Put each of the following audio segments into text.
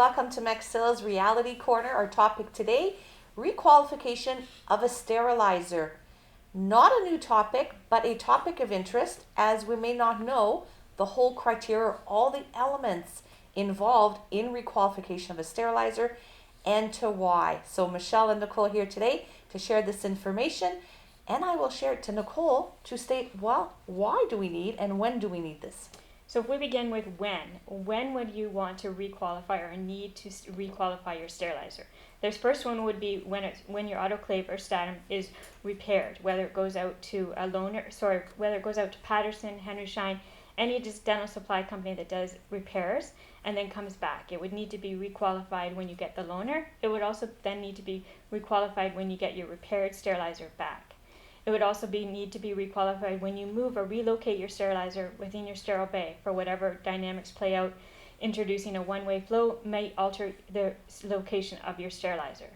Welcome to Maxill's Reality Corner. Our topic today, requalification of a sterilizer. Not a new topic, but a topic of interest as we may not know the whole criteria, all the elements involved in requalification of a sterilizer and to why. So Michelle and Nicole here today to share this information, and I will share it to Nicole to state, well, why do we need and when do we need this? So if we begin with when would you want to requalify or need to requalify your sterilizer? The first one would be when your autoclave or statum is repaired, whether it goes out to whether it goes out to Patterson, Henry Schein, any dental supply company that does repairs and then comes back. It would need to be requalified when you get the loaner. It would also then need to be requalified when you get your repaired sterilizer back. It would also need to be requalified when you move or relocate your sterilizer within your sterile bay for whatever dynamics play out. Introducing a one-way flow might alter the location of your sterilizer.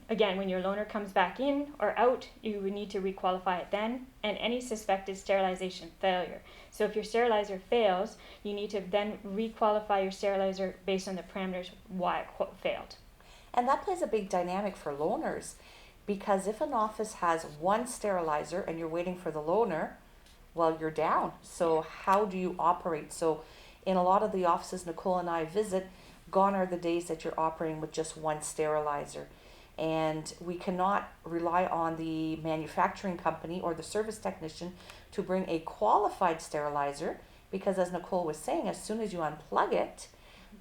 Again, when your loaner comes back in or out, you would need to requalify it then, and any suspected sterilization failure. So if your sterilizer fails, you need to then requalify your sterilizer based on the parameters why it failed. And that plays a big dynamic for loaners, because if an office has one sterilizer and you're waiting for the loaner, well, you're down. So how do you operate? So in a lot of the offices Nicole and I visit, gone are the days that you're operating with just one sterilizer. And we cannot rely on the manufacturing company or the service technician to bring a qualified sterilizer, because as Nicole was saying, as soon as you unplug it,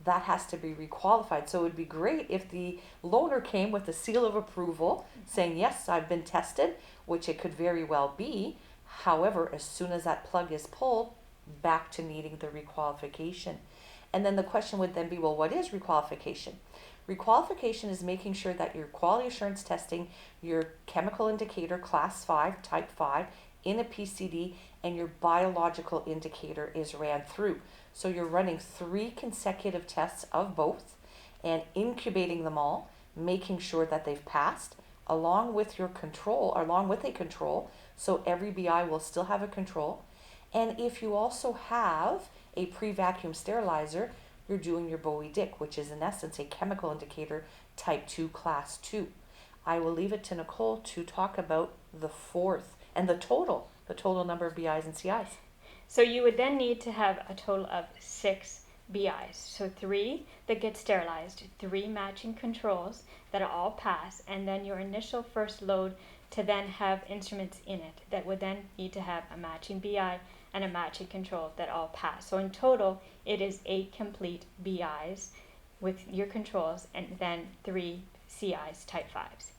that has to be requalified. So it would be great if the loaner came with a seal of approval saying, yes, I've been tested, which it could very well be. However, as soon as that plug is pulled, back to needing the requalification. And then the question would then be, well, what is requalification? Requalification is making sure that your quality assurance testing, your chemical indicator class 5, type 5, in a PCD, and your biological indicator is ran through. So you're running 3 consecutive tests of both and incubating them all, making sure that they've passed along with a control. So every BI will still have a control. And if you also have a pre-vacuum sterilizer, you're doing your Bowie-Dick, which is in essence a chemical indicator type 2, class 2. I will leave it to Nicole to talk about the fourth and the total number of BIs and CIs. So you would then need to have a total of 6 BIs. So 3 that get sterilized, 3 matching controls that all pass, and then your initial first load to then have instruments in it that would then need to have a matching BI and a matching control that all pass. So in total, it is 8 complete BIs with your controls and then 3 CIs type 5s.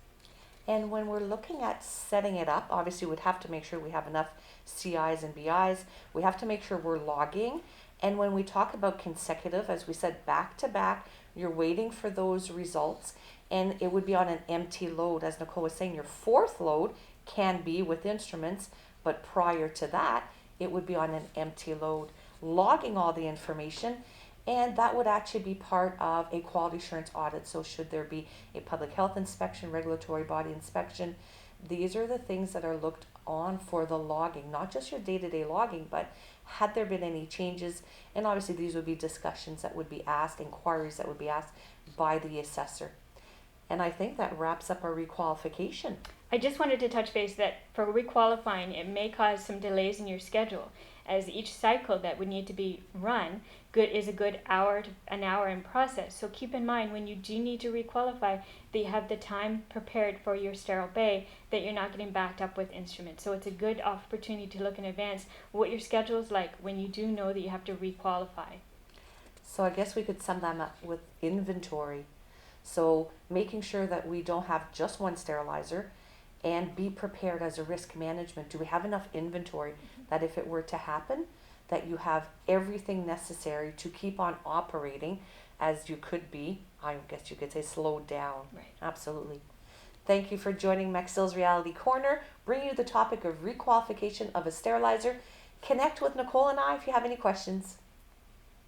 And when we're looking at setting it up, obviously we'd have to make sure we have enough CIs and BIs. We have to make sure we're logging. And when we talk about consecutive, as we said, back to back, you're waiting for those results. And it would be on an empty load. As Nicole was saying, your fourth load can be with instruments, but prior to that, it would be on an empty load, logging all the information. And that would actually be part of a quality assurance audit. So should there be a public health inspection, regulatory body inspection, these are the things that are looked on for the logging, not just your day-to-day logging, but had there been any changes. And obviously these would be discussions that would be asked, inquiries that would be asked by the assessor. And I think that wraps up our requalification. I just wanted to touch base that for requalifying, it may cause some delays in your schedule, as each cycle that would need to be run is a good an hour in process. So keep in mind when you do need to requalify that you have the time prepared for your sterile bay, that you're not getting backed up with instruments. So it's a good opportunity to look in advance what your schedule is like when you do know that you have to requalify. So I guess we could sum that up with inventory. So making sure that we don't have just one sterilizer, and be prepared as a risk management. Do we have enough inventory that if it were to happen, that you have everything necessary to keep on operating as you could be, I guess you could say, slowed down. Right. Absolutely. Thank you for joining Maxill's Reality Corner, bringing you the topic of requalification of a sterilizer. Connect with Nicole and I if you have any questions.